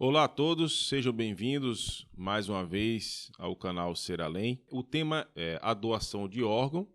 Olá a todos, sejam bem-vindos mais uma vez ao canal Ser Além. O tema é a doação de órgão,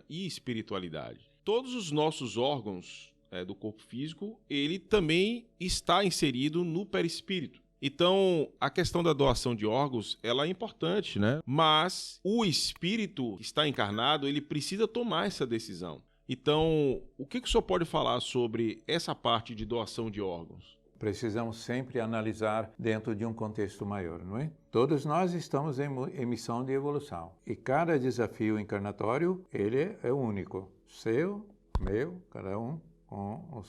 e espiritualidade. Todos os nossos órgãos do corpo físico, ele também está inserido no perispírito. Então, a questão da doação de órgãos, ela é importante, Mas o espírito que está encarnado, ele precisa tomar essa decisão. Então, o que o senhor pode falar sobre essa parte de doação de órgãos? Precisamos sempre analisar dentro de um contexto maior, não é? Todos nós estamos em missão de evolução. E cada desafio encarnatório, ele é único. Seu, meu, cada um com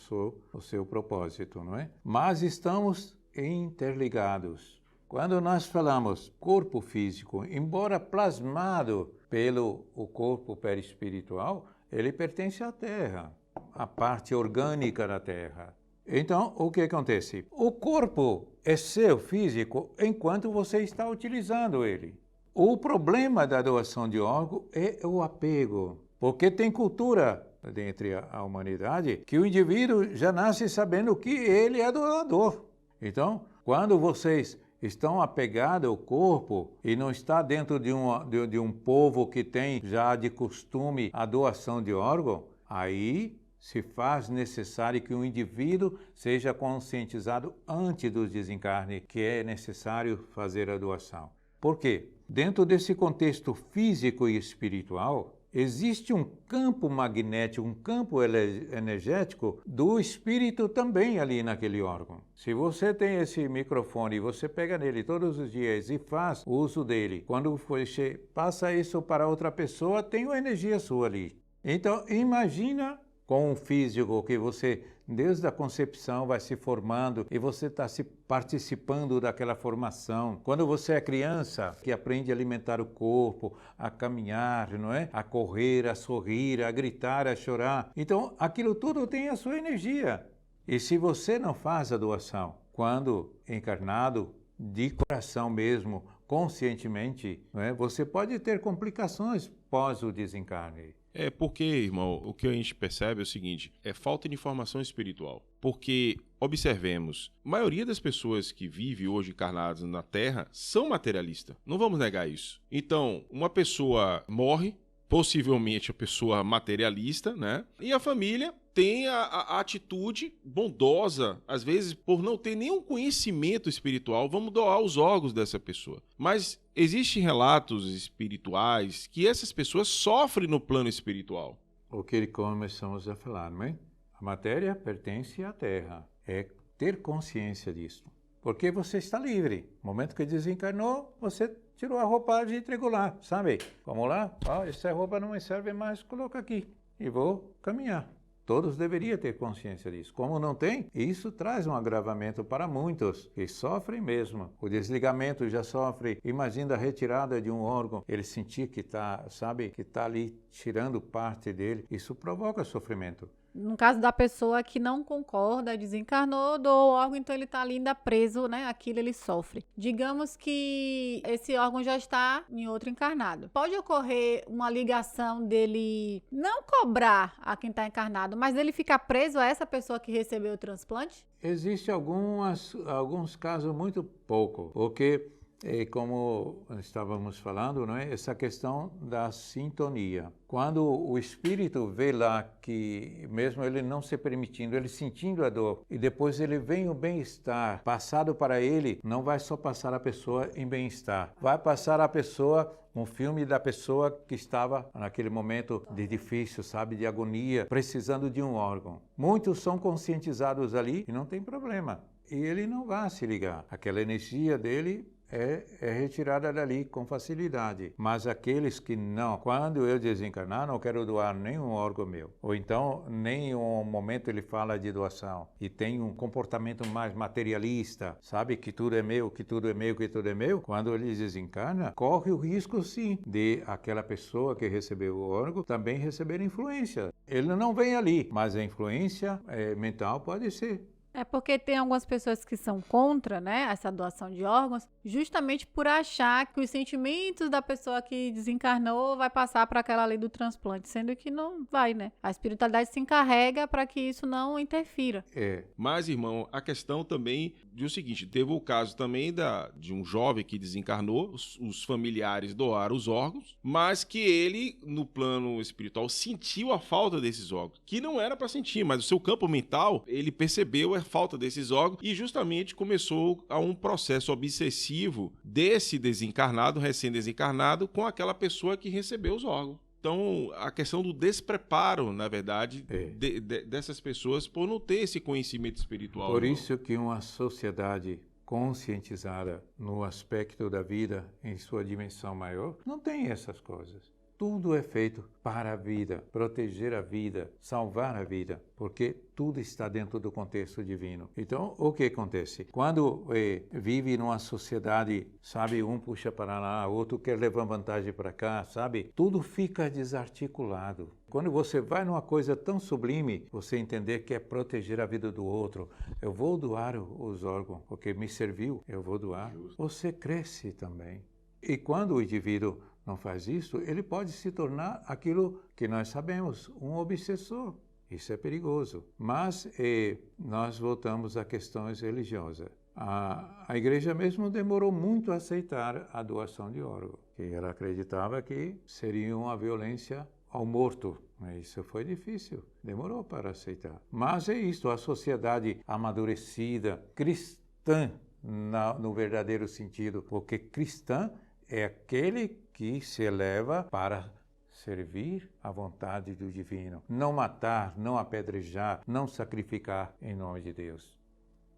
o seu propósito, não é? Mas estamos interligados. Quando nós falamos corpo físico, embora plasmado pelo o corpo perispiritual, ele pertence à Terra, à parte orgânica da Terra. Então, o que acontece? O corpo é seu físico enquanto você está utilizando ele. O problema da doação de órgão é o apego, porque tem cultura entre a humanidade que o indivíduo já nasce sabendo que ele é doador. Então, quando vocês estão apegados ao corpo e não está dentro de um povo que tem já de costume a doação de órgão, aí se faz necessário que o indivíduo seja conscientizado antes do desencarne, que é necessário fazer a doação. Por quê? Dentro desse contexto físico e espiritual, existe um campo magnético, um campo energético do espírito também ali naquele órgão. Se você tem esse microfone e você pega nele todos os dias e faz uso dele, quando você passa isso para outra pessoa, tem uma energia sua ali. Então, imagina com um físico que você, desde a concepção, vai se formando e você está se participando daquela formação. Quando você é criança, que aprende a alimentar o corpo, a caminhar, não é? A correr, a sorrir, a gritar, a chorar. Então, aquilo tudo tem a sua energia. E se você não faz a doação, quando encarnado, de coração mesmo, conscientemente, não é? Você pode ter complicações pós o desencarne. É porque, irmão, o que a gente percebe é o seguinte, é falta de informação espiritual. Porque, observemos, a maioria das pessoas que vivem hoje encarnadas na Terra são materialistas. Não vamos negar isso. Então, uma pessoa morre, possivelmente a pessoa materialista, E a família tem a atitude bondosa, às vezes por não ter nenhum conhecimento espiritual, vamos doar os órgãos dessa pessoa. Mas existem relatos espirituais que essas pessoas sofrem no plano espiritual. O que começamos a falar, não é? A matéria pertence à Terra. É ter consciência disso. Porque você está livre. No momento que desencarnou, você tirou a roupagem e entregou lá, sabe? Vamos lá? Essa roupa não me serve mais, coloca aqui. E vou caminhar. Todos deveriam ter consciência disso. Como não tem, isso traz um agravamento para muitos que sofrem mesmo. O desligamento já sofre. Imagina a retirada de um órgão, ele sentir que está, que está ali tirando parte dele. Isso provoca sofrimento. No caso da pessoa que não concorda, desencarnou, doou o órgão, então ele está ali ainda preso, aquilo ele sofre. Digamos que esse órgão já está em outro encarnado. Pode ocorrer uma ligação dele não cobrar a quem está encarnado, mas dele ficar preso a essa pessoa que recebeu o transplante? Existe alguns casos muito pouco, porque como estávamos falando, essa questão da sintonia. Quando o espírito vê lá que, mesmo ele não se permitindo, ele sentindo a dor, e depois ele vem o bem-estar passado para ele, não vai só passar a pessoa em bem-estar, vai passar a pessoa um filme da pessoa que estava naquele momento de difícil, de agonia, precisando de um órgão. Muitos são conscientizados ali e não tem problema. E ele não vai se ligar. Aquela energia dele é retirada dali com facilidade. Mas aqueles que não, quando eu desencarnar, não quero doar nenhum órgão meu. Ou então, nem um momento ele fala de doação. E tem um comportamento mais materialista, que tudo é meu, que tudo é meu, que tudo é meu. Quando ele desencarna, corre o risco, sim, de aquela pessoa que recebeu o órgão também receber influência. Ele não vem ali, mas a influência mental pode ser. É porque tem algumas pessoas que são contra, né, essa doação de órgãos, justamente por achar que os sentimentos da pessoa que desencarnou vai passar para aquela lei do transplante, sendo que não vai, né? A espiritualidade se encarrega para que isso não interfira. Mas, irmão, a questão também de o seguinte, teve o caso também de um jovem que desencarnou, os familiares doaram os órgãos, mas que ele, no plano espiritual, sentiu a falta desses órgãos, que não era para sentir, mas o seu campo mental, ele percebeu a falta desses órgãos e justamente começou a um processo obsessivo desse desencarnado, recém-desencarnado, com aquela pessoa que recebeu os órgãos. Então, a questão do despreparo, na verdade, dessas pessoas por não ter esse conhecimento espiritual. Por isso que uma sociedade conscientizada no aspecto da vida em sua dimensão maior não tem essas coisas. Tudo é feito para a vida, proteger a vida, salvar a vida, porque tudo está dentro do contexto divino. Então, o que acontece? Quando vive numa sociedade, sabe, um puxa para lá, outro quer levar vantagem para cá, sabe? Tudo fica desarticulado. Quando você vai numa coisa tão sublime, você entender que é proteger a vida do outro. Eu vou doar os órgãos, porque me serviu, eu vou doar. Você cresce também. E quando o indivíduo não faz isso, ele pode se tornar aquilo que nós sabemos, um obsessor. Isso é perigoso. Mas nós voltamos a questões religiosas. A igreja mesmo demorou muito a aceitar a doação de órgãos, que ela acreditava que seria uma violência ao morto. Isso foi difícil, demorou para aceitar. Mas é isso, a sociedade amadurecida, cristã, no verdadeiro sentido, porque cristã é aquele que se eleva para servir à vontade do divino. Não matar, não apedrejar, não sacrificar em nome de Deus.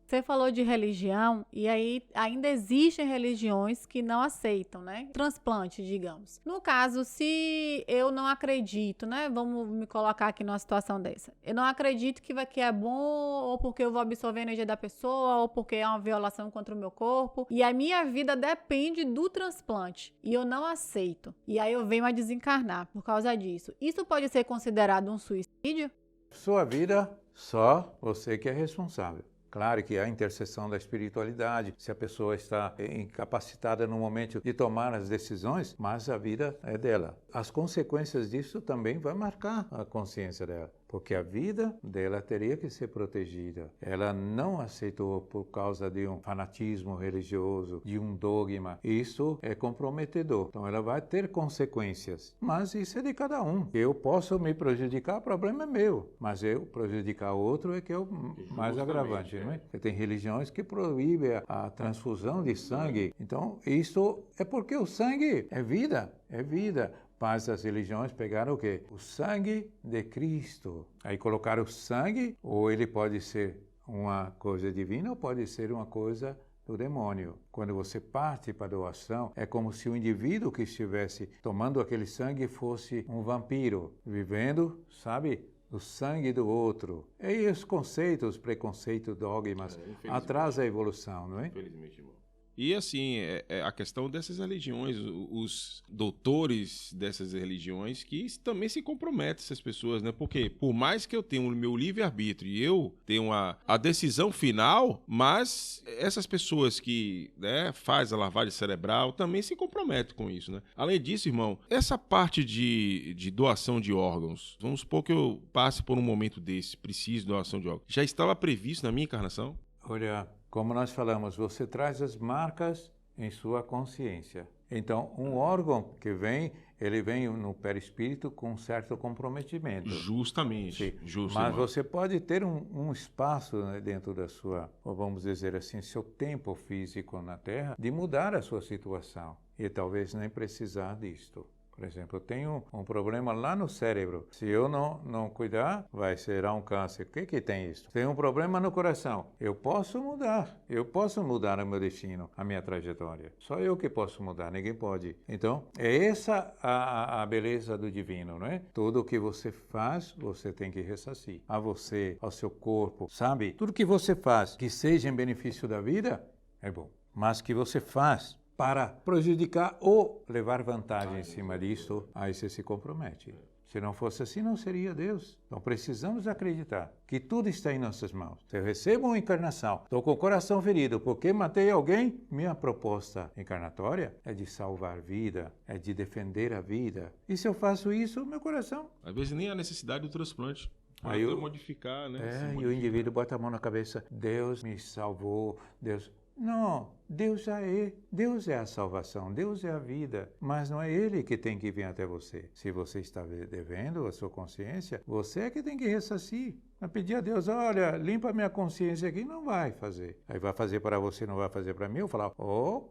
Você falou de religião e aí ainda existem religiões que não aceitam, né? Transplante, digamos. No caso, se eu não acredito, né? Vamos me colocar aqui numa situação dessa. Eu não acredito que é bom, ou porque eu vou absorver a energia da pessoa, ou porque é uma violação contra o meu corpo. E a minha vida depende do transplante. E eu não aceito. E aí eu venho a desencarnar por causa disso. Isso pode ser considerado um suicídio? Sua vida, só você que é responsável. Claro que há a intercessão da espiritualidade, se a pessoa está incapacitada no momento de tomar as decisões, mas a vida é dela. As consequências disso também vão marcar a consciência dela, porque a vida dela teria que ser protegida. Ela não aceitou por causa de um fanatismo religioso, de um dogma. Isso é comprometedor. Então ela vai ter consequências, mas isso é de cada um. Eu posso me prejudicar, o problema é meu, mas eu prejudicar o outro é que é o mais agravante. Não é? Tem religiões que proíbem a transfusão de sangue. Então isso é porque o sangue é vida, é vida. Mas as religiões pegaram o quê? O sangue de Cristo. Aí colocaram o sangue, ou ele pode ser uma coisa divina, ou pode ser uma coisa do demônio. Quando você parte para a doação, é como se o indivíduo que estivesse tomando aquele sangue fosse um vampiro, vivendo, sabe, o sangue do outro. E aí os conceitos, preconceitos, dogmas, atrasam a evolução, não é? Infelizmente, irmão. E assim, a questão dessas religiões, os doutores dessas religiões que também se comprometem essas pessoas, né? Porque por mais que eu tenha o meu livre-arbítrio e eu tenho a decisão final, mas essas pessoas que, né, fazem a lavagem cerebral também se comprometem com isso, né? Além disso, irmão, essa parte de doação de órgãos, vamos supor que eu passe por um momento desse, preciso de doação de órgãos, já estava previsto na minha encarnação? Olha, como nós falamos, você traz as marcas em sua consciência. Então, um órgão que vem, ele vem no perispírito com um certo comprometimento. Justamente. Mas irmão, você pode ter um espaço, né, dentro da sua, vamos dizer assim, seu tempo físico na Terra, de mudar a sua situação. E talvez nem precisar disto. Por exemplo, eu tenho um problema lá no cérebro. Se eu não cuidar, vai ser um câncer. O que tem isso? Tem um problema no coração. Eu posso mudar. Eu posso mudar o meu destino, a minha trajetória. Só eu que posso mudar, ninguém pode. Então, é essa a beleza do divino, não é? Tudo o que você faz, você tem que ressarcir. A você, ao seu corpo, sabe? Tudo que você faz que seja em benefício da vida, é bom. Mas que você faz para prejudicar ou levar vantagem em cima disso, aí você se compromete. Se não fosse assim, não seria Deus. Então precisamos acreditar que tudo está em nossas mãos. Se eu recebo uma encarnação, estou com o coração ferido porque matei alguém, minha proposta encarnatória é de salvar vida, é de defender a vida. E se eu faço isso, meu coração... Às vezes nem a necessidade do transplante. Aí modificar, né? E o indivíduo bota a mão na cabeça, Deus me salvou, Deus... Não, Deus já é. Deus é a salvação, Deus é a vida. Mas não é Ele que tem que vir até você. Se você está devendo a sua consciência, você é que tem que ressarcir. Vai pedir a Deus, olha, limpa minha consciência aqui, não vai fazer. Aí vai fazer para você, não vai fazer para mim. Eu falar,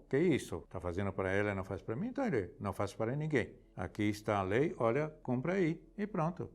que isso? Está fazendo para ela e não faz para mim? Então ele não faz para ninguém. Aqui está a lei, olha, cumpra aí e pronto.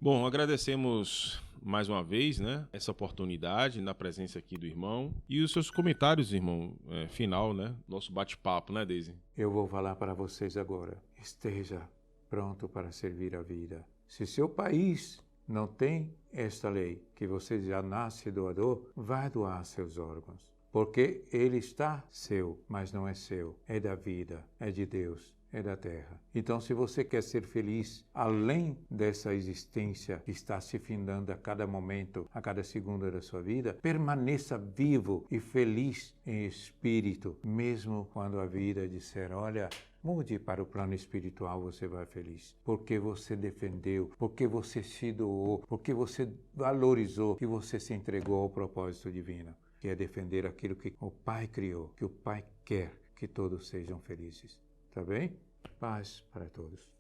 Bom, agradecemos mais uma vez, né, essa oportunidade na presença aqui do irmão e os seus comentários, irmão, final, né, nosso bate-papo, né, Deise? Eu vou falar para vocês agora. Esteja pronto para servir a vida. Se seu país não tem esta lei, que você já nasce doador, vai doar seus órgãos. Porque ele está seu, mas não é seu. É da vida, é de Deus. É da terra. Então, se você quer ser feliz, além dessa existência que está se findando a cada momento, a cada segundo da sua vida, permaneça vivo e feliz em espírito, mesmo quando a vida disser, olha, mude para o plano espiritual, você vai feliz. Porque você defendeu, porque você se doou, porque você valorizou e você se entregou ao propósito divino, que é defender aquilo que o Pai criou, que o Pai quer que todos sejam felizes. Tá bem? Paz para todos.